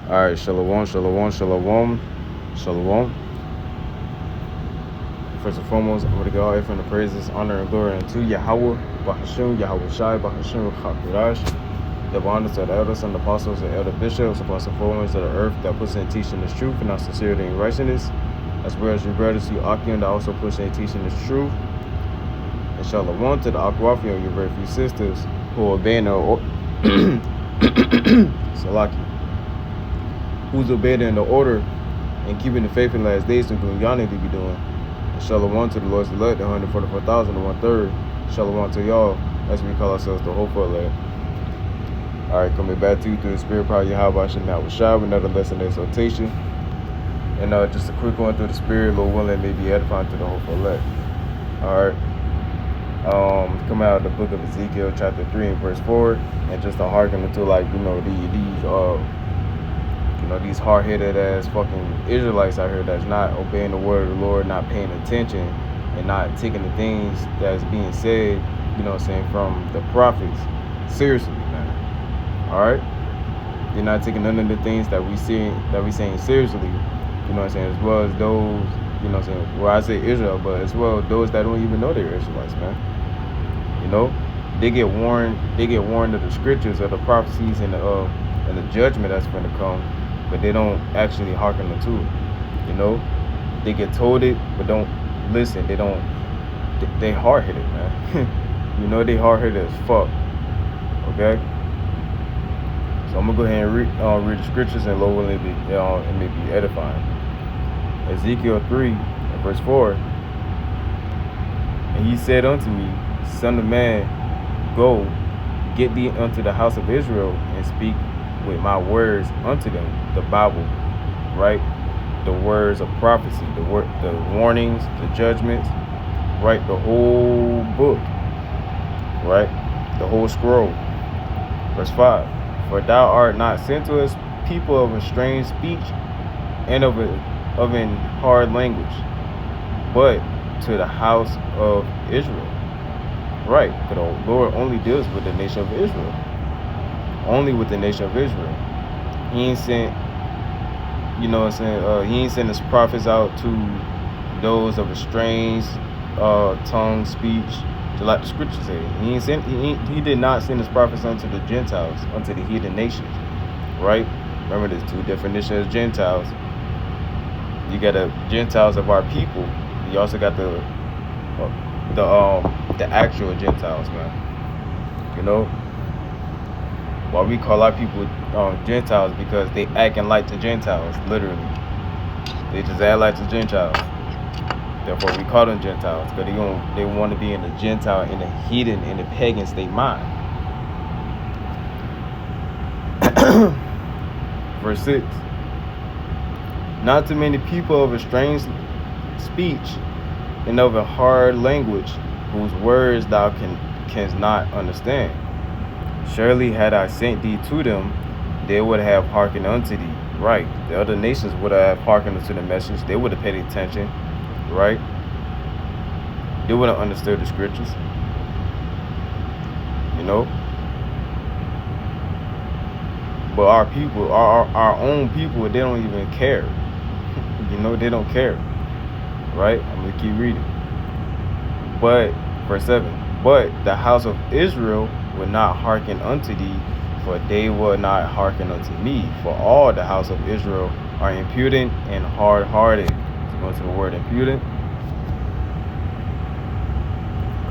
All right, shalom, shalom, shalom, shalom. First and foremost, I want to give all from the praises, honor, and glory unto Yahweh, Bahashim, Yahweh Shai, Bahashim, Chakurash. Give honor to the elders and the apostles and elder bishops, apostle foremost of the earth that puts in teaching this truth and our sincerity and righteousness, as well as your brothers, you Akim, that also puts in teaching this truth. And shalom to the Akwafi, your very few sisters who obey the Salaki, who's obeying in the order and keeping the faith in the last days to doing y'all need to be doing. And shalom to the Lord's elect, the 144,000 and 1/3. Shalom to y'all as we call ourselves the hopeful elect. All right, coming back to you through the spirit power of Yahweh Shah with Shah, another lesson exhortation. And just a quick one through the spirit, Lord willing, may be edifying to the hopeful elect. All right. Coming out of the book of Ezekiel, chapter 3 and verse 4, and just to hearken into these hard-headed ass fucking Israelites out here that's not obeying the word of the Lord, not paying attention, and not taking the things that's being said, from the prophets seriously, man. All right, they're not taking none of the things that we saying seriously, as well as those, well, I say Israel, but as well those that don't even know they're Israelites, man. They get warned of the scriptures, of the prophecies, and the judgment that's going to come, but they don't actually hearken to it. They get told it, but don't listen. They hard-headed, man. They hard-headed as fuck. Okay. So I'm gonna go ahead and read the scriptures, and Lord willing, it may be edifying. Ezekiel 3 and verse 4. And he said unto me, Son of man, go, get thee unto the house of Israel, and speak with my words unto them. The Bible, right? The words of prophecy, the warnings, the judgments, right? The whole book, right? The whole scroll. Verse 5. For thou art not sent to us people of a strange speech and of an hard language, but to the house of Israel. Right, because the Lord only deals with the nation of Israel. Only with the nation of Israel. He ain't sent, he ain't sent his prophets out to those of a strange tongue, speech, to like the scriptures say. He did not send his prophets unto the Gentiles, unto the heathen nations. Right? Remember, there's two definitions of Gentiles. You got the Gentiles of our people. You also got the actual Gentiles, man. Why we call our people Gentiles, because they acting like the Gentiles, literally. They just act like the Gentiles. Therefore, we call them Gentiles, because they want to be in the Gentile, in the heathen, in the pagan state mind. Verse 6. Not too many people of a strange speech and of a hard language, whose words thou canst not understand. Surely had I sent thee to them, they would have hearkened unto thee. Right. The other nations would have hearkened unto the message. They would have paid attention. Right. They would have understood the scriptures. But our people, our own people, they don't even care. They don't care. Right? I'm going to keep reading. But, verse 7, but the house of Israel will not hearken unto thee, for they will not hearken unto me. For all the house of Israel are impudent and hard-hearted. Go to the word impudent.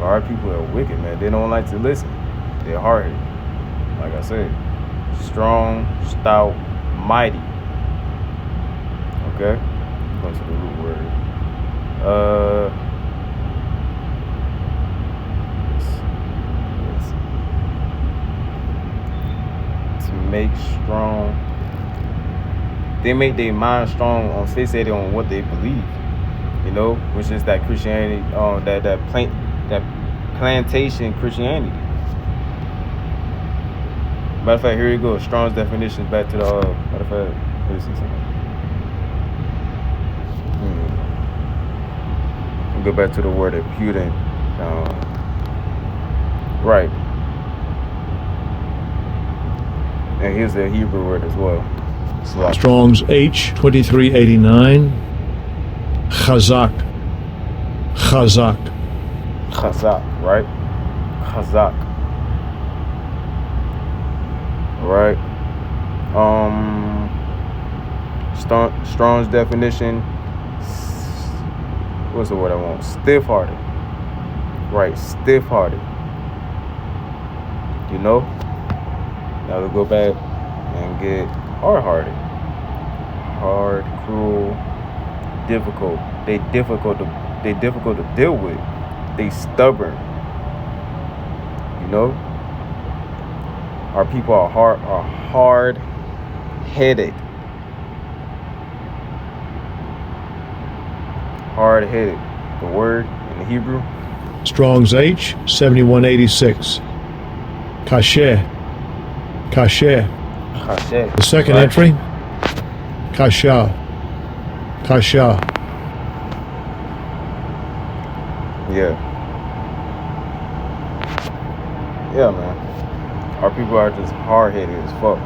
Our people are wicked, man. They don't like to listen. They're hard-headed. Like I said, strong, stout, mighty. Okay? Go to the root word. To make strong. They make their mind strong on fixated on what they believe. Which is that Christianity, that plantation Christianity. Matter of fact, here you go. Strong's definition back to the matter of fact, let me see something. Go back to the word impudent. Right. And here's the Hebrew word as well. Slack. Strong's H 2389. Chazak. Chazak. Chazak, right? Chazak. Right. Strong's definition. What's the word I want? Stiff-hearted. Right, stiff-hearted. You know? Now we go back and get hard-hearted. Hard, cruel, difficult. They difficult to deal with. They stubborn. You know? Our people are hard-headed. Hard-headed. The word in the Hebrew. Strong's H 7186. Kasher. Kasher. Chashet. The second Right. entry. Kasha. Kasha. Yeah. Yeah, man. Our people are just hard-headed as fuck.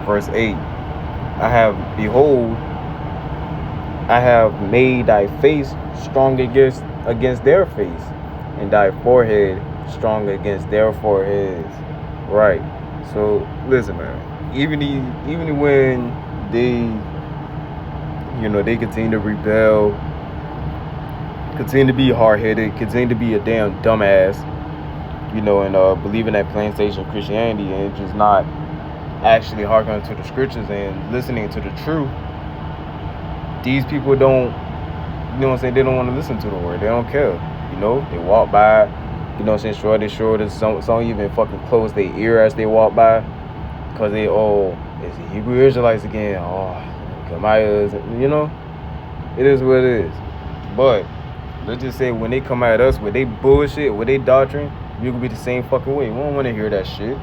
Verse 8. Behold, I have made thy face strong against their face, and thy forehead strong against their foreheads. Right. So listen, man. Even when they continue to rebel, continue to be hard-headed, continue to be a damn dumbass, and believe in that plain station Christianity and just not actually hearkening to the scriptures and listening to the truth. These people don't, they don't want to listen to the word. They don't care. They walk by, sure they some even fucking close their ear as they walk by, because it's the Hebrew Israelites again. Kamayas, it is what it is. But let's just say when they come at us with they bullshit, with they doctrine, you could be the same fucking way. We don't want to hear that shit.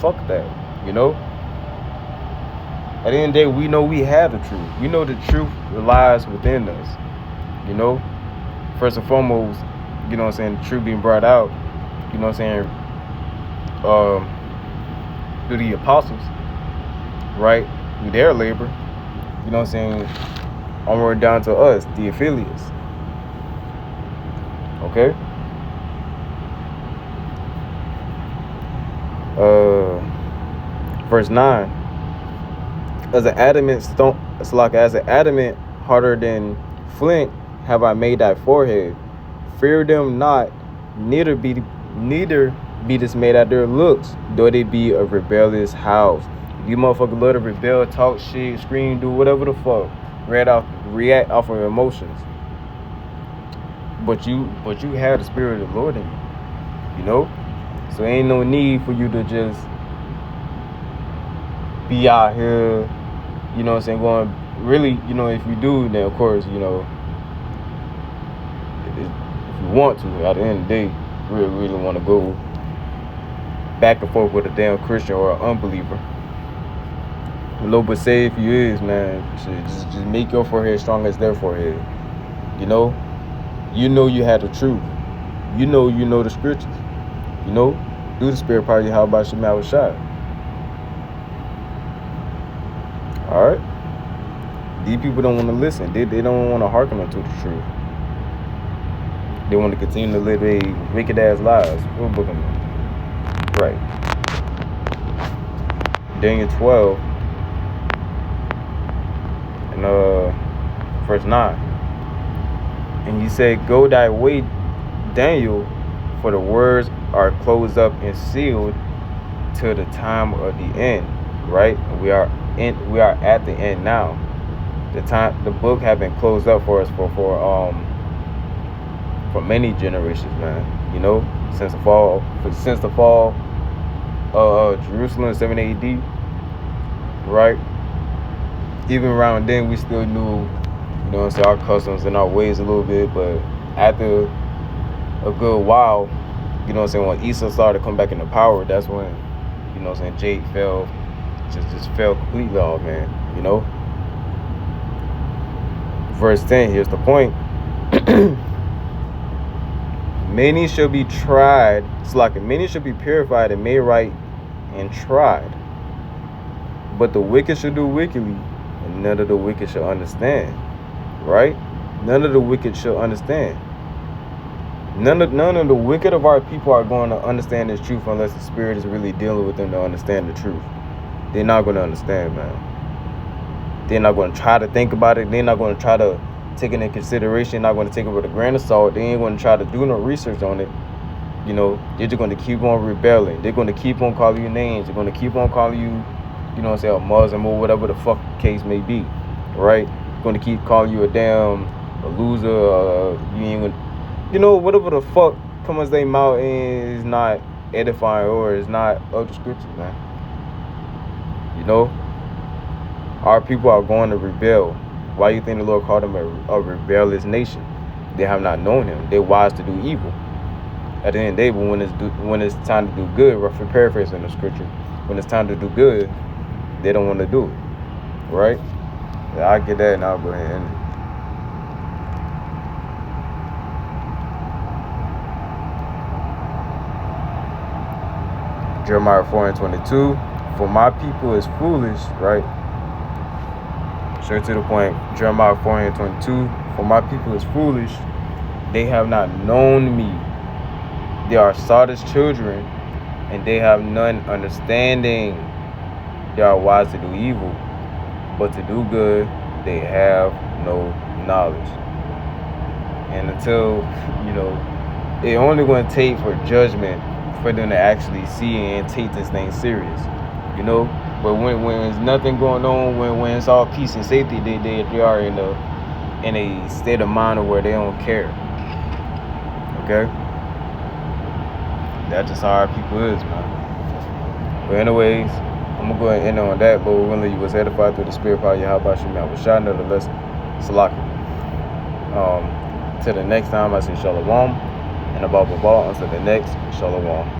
Fuck that. At the end of the day, we know we have the truth. We know the truth lies within us. First and foremost, the truth being brought out, through the apostles, right? Through their labor, onward down to us, the affiliates. Okay? Verse 9. As an adamant stone, as an adamant harder than flint, have I made thy forehead. Fear them not, neither be dismayed at their looks, though they be a rebellious house. You motherfuckers love to rebel, talk shit, scream, do whatever the fuck, react off of emotions. But you have the Spirit of the Lord in you, So ain't no need for you to just be out here, going really, if you do, then of course, if you want to, at the end of the day, really want to go back and forth with a damn Christian or an unbeliever. But say if you is, man, just make your forehead strong as their forehead. You had the truth. You know the scriptures. Do the Spirit party, how about Shemal Shai? Alright? These people don't want to listen. They don't want to hearken unto the truth. They want to continue to live a wicked ass lives. What book am I? Right. Daniel 12 and verse 9. And he said, Go thy way, Daniel, for the words are closed up and sealed till the time of the end. Right? And we are at the end now. The book have been closed up for us for many generations, man. Since the fall of Jerusalem, 7 AD, right? Even around then, we still knew, our customs and our ways a little bit, but after a good while, when Esau started to come back into power, that's when, Jade fell, just fell completely off, man. Verse 10, here's the point. Many shall be tried, many shall be purified and made right and tried. But the wicked shall do wickedly, and none of the wicked shall understand. Right? None of the wicked shall understand. None of the wicked of our people are going to understand this truth unless the Spirit is really dealing with them to understand the truth. They're not going to understand, man. They're not going to try to think about it. They're not going to try to take it into consideration. They're not going to take it with a grain of salt. They ain't going to try to do no research on it. You know, they're just going to keep on rebelling. They're going to keep on calling you names. They're going to keep on calling you, you know what I'm saying, a Muslim or whatever the fuck the case may be. Right? Going to keep calling you a loser, you ain't gonna, you know, whatever the fuck comes they mouth is not edifying or is not of the scriptures, man. You know, our people are going to rebel. Why do you think the Lord called them a rebellious nation? They have not known Him. They're wise to do evil. At the end of the day, but when it's time to do good, roughly paraphrasing the scripture, when it's time to do good, they don't want to do it, right? Yeah, I get that, and I'll go ahead and end it. Jeremiah 4:22. For my people is foolish, right? Straight to the point. Jeremiah 4:22. For my people is foolish. They have not known me. They are Sardis children, and they have none understanding. They are wise to do evil, but to do good they have no knowledge. And until, you know, it only going to take for judgment for them to actually see and take this thing serious, you know. But when there's nothing going on, when it's all peace and safety, they are in a state of mind of where they don't care. Okay, that's just how our people is, man. But anyways, I'm gonna go ahead and end on that. But when you was edified through the Spirit power, Yahweh Shemi, I was shot nonetheless. Salaki. Till the next time, I say Shalom. And above all, until the next, Shalom.